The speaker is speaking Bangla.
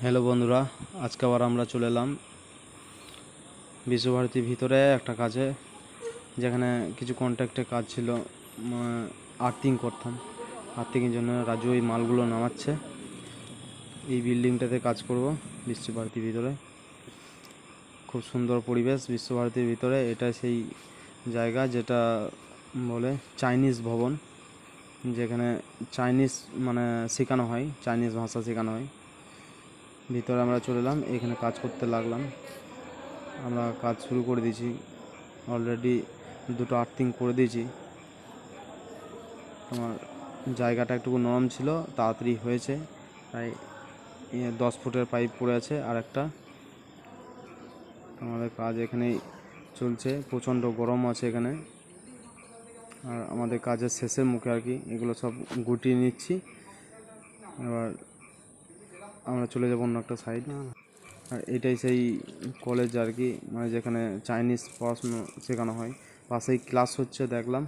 হ্যালো বন্ধুরা, আজকে আবার আমরা চলে এলাম বিশ্বভারতীর ভিতরে একটা কাজে, যেখানে কিছু কন্ট্রাক্টের কাজ ছিল। আর্থিং করতাম। আর্থিংয়ের জন্য রাজু এই মালগুলো নামাচ্ছে। এই বিল্ডিংটাতে কাজ করব বিশ্বভারতীর ভিতরে। খুব সুন্দর পরিবেশ বিশ্বভারতীর ভিতরে। এটা সেই জায়গা যেটা বলে চাইনিজ ভবন, যেখানে চাইনিজ শেখানো হয়, চাইনিজ ভাষা শেখানো হয়। ভিতরে আমরা চলে এলাম, এখানে কাজ করতে লাগলাম। আমরা কাজ শুরু করে দিয়েছি, অলরেডি দুটো আর্থিং করে দিয়েছি। তোমার জায়গাটা একটু নরম ছিল, তাড়াতাড়ি হয়েছে। প্রায় 10 ফুটের পাইপ পড়ে আছে আর একটা। আমাদের কাজ এখানেই চলছে, প্রচণ্ড গরম আছে এখানে। আর আমাদের কাজের শেষের মুখে আর কি, এগুলো সব গুটিয়ে নিচ্ছি। এবার আমরা চলে যাবো অন্য একটা সাইড। আর এটাই সেই কলেজ আর কি, যেখানে চাইনিজ পড়াশুনো শেখানো হয়। পাশেই ক্লাস হচ্ছে দেখলাম।